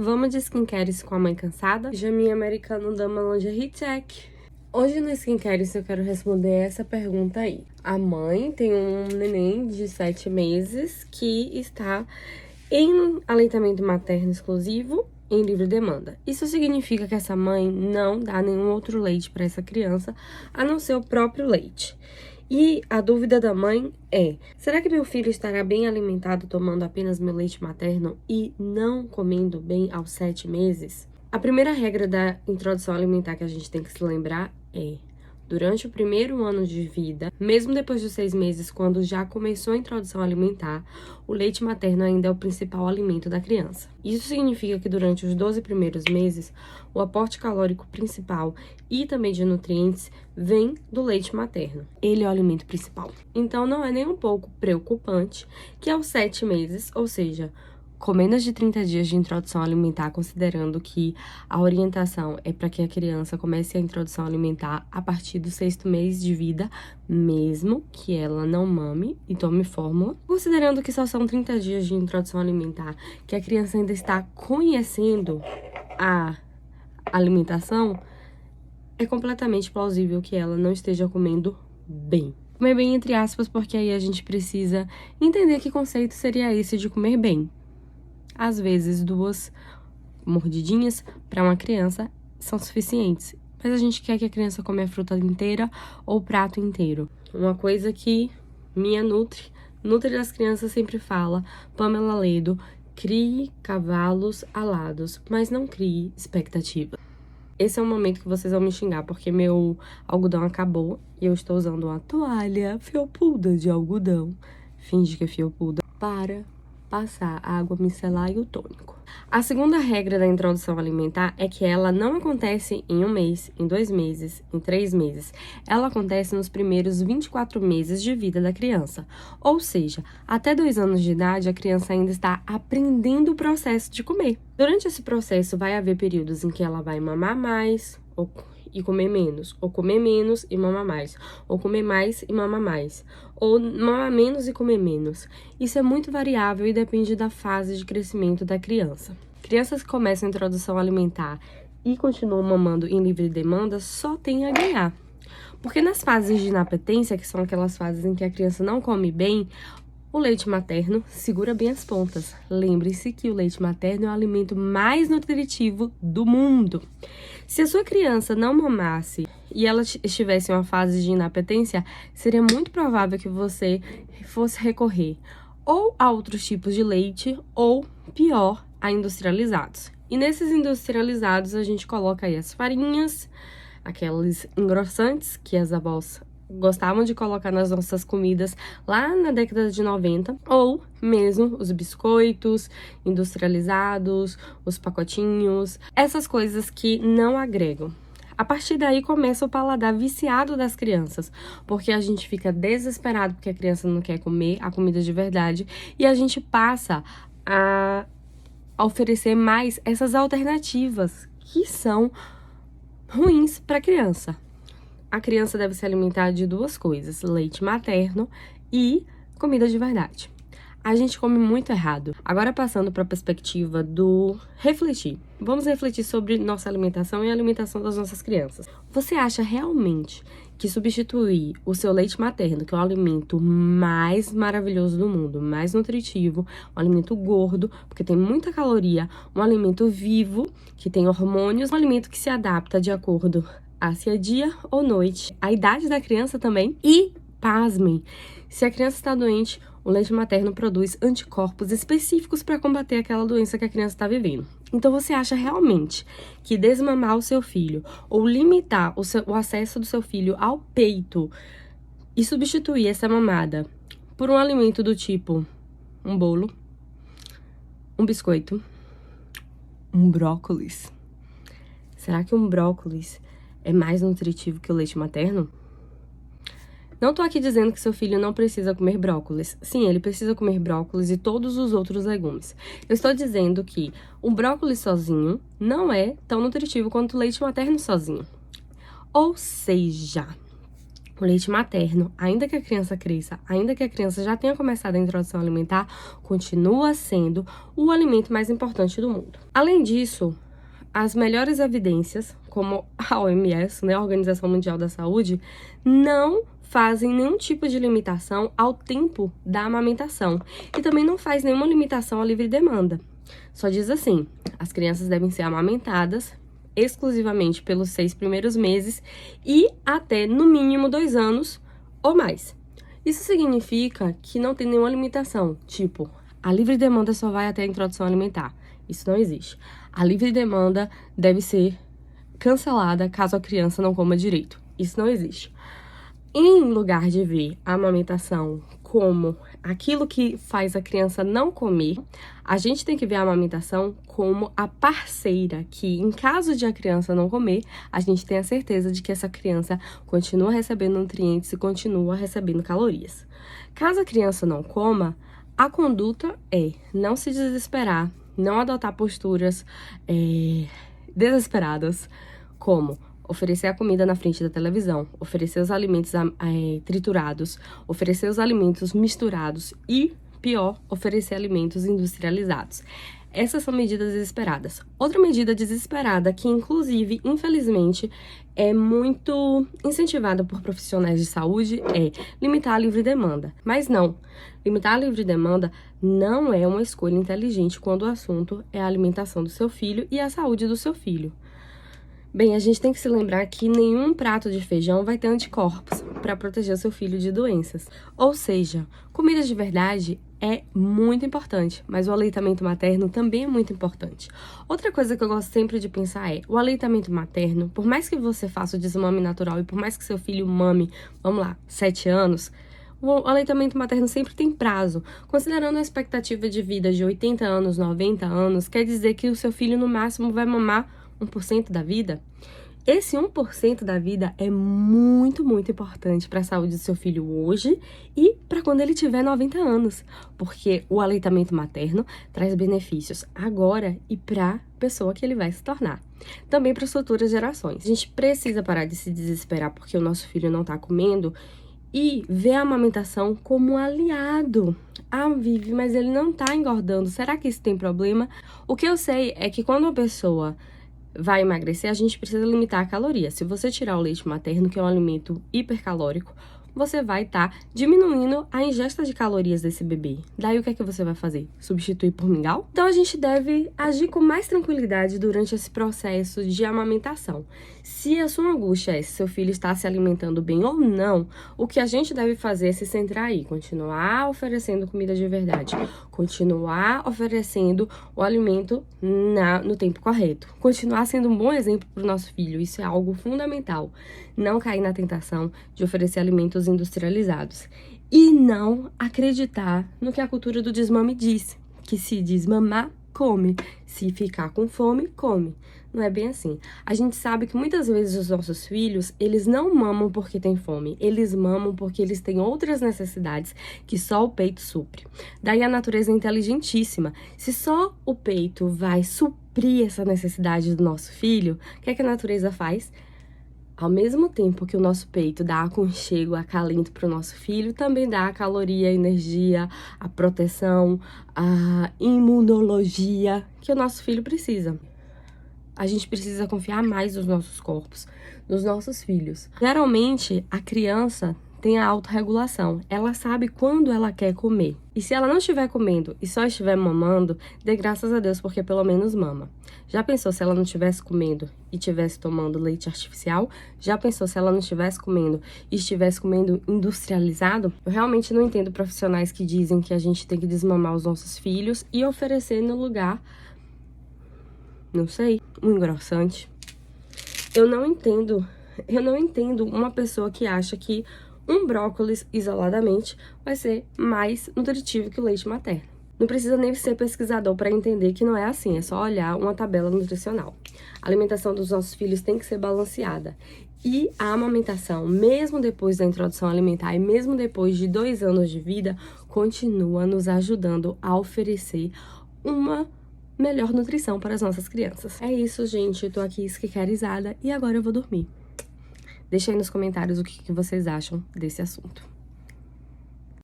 Vamos de skincare com a mãe cansada? Jaminha Americano Dama Lingerie Check. Hoje no skincare eu quero responder essa pergunta aí. A mãe tem um neném de 7 meses que está em aleitamento materno exclusivo em livre demanda. Isso significa que essa mãe não dá nenhum outro leite para essa criança, a não ser o próprio leite. E a dúvida da mãe é: será que meu filho estará bem alimentado tomando apenas meu leite materno e não comendo bem aos 7 meses? A primeira regra da introdução alimentar que a gente tem que se lembrar é: durante o primeiro ano de vida, mesmo depois dos 6 meses, quando já começou a introdução alimentar, o leite materno ainda é o principal alimento da criança. Isso significa que durante os 12 primeiros meses, o aporte calórico principal e também de nutrientes vem do leite materno. Ele é o alimento principal. Então, não é nem um pouco preocupante que aos 7 meses, ou seja, com menos de 30 dias de introdução alimentar, considerando que a orientação é para que a criança comece a introdução alimentar a partir do 6º mês de vida, mesmo que ela não mame e tome fórmula. Considerando que só são 30 dias de introdução alimentar, que a criança ainda está conhecendo a alimentação, é completamente plausível que ela não esteja comendo bem. Comer bem entre aspas, porque aí a gente precisa entender que conceito seria esse de comer bem. Às vezes, 2 mordidinhas para uma criança são suficientes. Mas a gente quer que a criança come a fruta inteira ou o prato inteiro. Uma coisa que minha Nutri das crianças sempre fala, Pamela Ledo: crie cavalos alados, mas não crie expectativa. Esse é o momento que vocês vão me xingar, porque meu algodão acabou e eu estou usando uma toalha felpuda de algodão. Finge que é felpuda. Para passar a água micelar e o tônico. A segunda regra da introdução alimentar é que ela não acontece em 1 mês, em 2 meses, em 3 meses. Ela acontece nos primeiros 24 meses de vida da criança. Ou seja, até 2 anos de idade, a criança ainda está aprendendo o processo de comer. Durante esse processo, vai haver períodos em que ela vai mamar mais e comer menos, ou comer menos e mamar mais, ou comer mais e mamar mais, ou mamar menos e comer menos. Isso é muito variável e depende da fase de crescimento da criança. Crianças que começam a introdução alimentar e continuam mamando em livre demanda só têm a ganhar. Porque nas fases de inapetência, que são aquelas fases em que a criança não come bem, o leite materno segura bem as pontas. Lembre-se que o leite materno é o alimento mais nutritivo do mundo. Se a sua criança não mamasse e ela estivesse em uma fase de inapetência, seria muito provável que você fosse recorrer ou a outros tipos de leite ou, pior, a industrializados. E nesses industrializados a gente coloca aí as farinhas, aqueles engrossantes que as avós gostavam de colocar nas nossas comidas lá na década de 90, ou mesmo os biscoitos industrializados, os pacotinhos, essas coisas que não agregam. A partir daí começa o paladar viciado das crianças, porque a gente fica desesperado porque a criança não quer comer a comida de verdade e a gente passa a oferecer mais essas alternativas que são ruins para a criança. A criança deve se alimentar de 2 coisas: leite materno e comida de verdade. A gente come muito errado. Agora, passando para a perspectiva do refletir. Vamos refletir sobre nossa alimentação e a alimentação das nossas crianças. Você acha realmente que substituir o seu leite materno, que é o alimento mais maravilhoso do mundo, mais nutritivo, um alimento gordo, porque tem muita caloria, um alimento vivo, que tem hormônios, um alimento que se adapta de acordo se é dia ou noite, a idade da criança também, e, pasmem, se a criança está doente, o leite materno produz anticorpos específicos para combater aquela doença que a criança está vivendo. Então, você acha realmente que desmamar o seu filho ou limitar o acesso do seu filho ao peito e substituir essa mamada por um alimento do tipo um bolo, um biscoito, um brócolis? Será que um brócolis é mais nutritivo que o leite materno? Não tô aqui dizendo que seu filho não precisa comer brócolis. Sim, ele precisa comer brócolis e todos os outros legumes. Eu estou dizendo que o brócolis sozinho não é tão nutritivo quanto o leite materno sozinho. Ou seja, O leite materno, ainda que a criança cresça, ainda que a criança já tenha começado a introdução alimentar, continua sendo o alimento mais importante do mundo. Além disso, as melhores evidências, como a OMS, né, a Organização Mundial da Saúde, não fazem nenhum tipo de limitação ao tempo da amamentação e também não faz nenhuma limitação à livre demanda. Só diz assim, as crianças devem ser amamentadas exclusivamente pelos 6 primeiros meses e até, no mínimo, 2 anos ou mais. Isso significa que não tem nenhuma limitação, tipo, a livre demanda só vai até a introdução alimentar. Isso não existe. A livre demanda deve ser cancelada caso a criança não coma direito. Isso não existe. Em lugar de ver a amamentação como aquilo que faz a criança não comer, a gente tem que ver a amamentação como a parceira que, em caso de a criança não comer, a gente tem a certeza de que essa criança continua recebendo nutrientes e continua recebendo calorias. Caso a criança não coma, a conduta é não se desesperar, não adotar posturas desesperadas, como oferecer a comida na frente da televisão, oferecer os alimentos triturados, oferecer os alimentos misturados e, pior, oferecer alimentos industrializados. Essas são medidas desesperadas. Outra medida desesperada que, inclusive, infelizmente, é muito incentivada por profissionais de saúde é limitar a livre demanda. Mas não, limitar a livre demanda não é uma escolha inteligente quando o assunto é a alimentação do seu filho e a saúde do seu filho. Bem, a gente tem que se lembrar que nenhum prato de feijão vai ter anticorpos para proteger seu filho de doenças. Ou seja, comida de verdade é muito importante, mas o aleitamento materno também é muito importante. Outra coisa que eu gosto sempre de pensar é, o aleitamento materno, por mais que você faça o desmame natural e por mais que seu filho mame, vamos lá, 7 anos, o aleitamento materno sempre tem prazo. Considerando a expectativa de vida de 80 anos, 90 anos, quer dizer que o seu filho no máximo vai mamar 1% da vida. Esse 1% da vida é muito, muito importante para a saúde do seu filho hoje e para quando ele tiver 90 anos, porque o aleitamento materno traz benefícios agora e para a pessoa que ele vai se tornar. Também para as futuras gerações. A gente precisa parar de se desesperar porque o nosso filho não está comendo e ver a amamentação como um aliado. Ah, Vivi, mas ele não está engordando. Será que isso tem problema? O que eu sei é que quando uma pessoa vai emagrecer, a gente precisa limitar a caloria. Se você tirar o leite materno, que é um alimento hipercalórico, você vai estar diminuindo a ingesta de calorias desse bebê. Daí o que é que você vai fazer? Substituir por mingau? Então a gente deve agir com mais tranquilidade durante esse processo de amamentação. Se a sua angústia é se seu filho está se alimentando bem ou não, o que a gente deve fazer é se centrar aí, continuar oferecendo comida de verdade, continuar oferecendo o alimento no tempo correto, continuar sendo um bom exemplo para o nosso filho, isso é algo fundamental. Não cair na tentação de oferecer alimentos industrializados e não acreditar no que a cultura do desmame diz, que se desmamar, come, se ficar com fome, come. Não é bem assim. A gente sabe que muitas vezes os nossos filhos, eles não mamam porque têm fome, eles mamam porque eles têm outras necessidades que só o peito supre. Daí a natureza é inteligentíssima. Se só o peito vai suprir essa necessidade do nosso filho, o que é que a natureza faz? Ao mesmo tempo que o nosso peito dá aconchego, acalento para o nosso filho, também dá a caloria, a energia, a proteção, a imunologia que o nosso filho precisa. A gente precisa confiar mais nos nossos corpos, nos nossos filhos. Geralmente, a criança tem a autorregulação. Ela sabe quando ela quer comer. E se ela não estiver comendo e só estiver mamando, dê graças a Deus, porque pelo menos mama. Já pensou se ela não estivesse comendo e estivesse tomando leite artificial? Já pensou se ela não estivesse comendo e estivesse comendo industrializado? Eu realmente não entendo profissionais que dizem que a gente tem que desmamar os nossos filhos e oferecer no lugar, não sei, um engrossante. Eu não entendo uma pessoa que acha que um brócolis isoladamente vai ser mais nutritivo que o leite materno. Não precisa nem ser pesquisador para entender que não é assim, é só olhar uma tabela nutricional. A alimentação dos nossos filhos tem que ser balanceada. E a amamentação, mesmo depois da introdução alimentar e mesmo depois de 2 anos de vida, continua nos ajudando a oferecer uma melhor nutrição para as nossas crianças. É isso, gente. Eu tô aqui esquicarizada e agora eu vou dormir. Deixa aí nos comentários o que vocês acham desse assunto.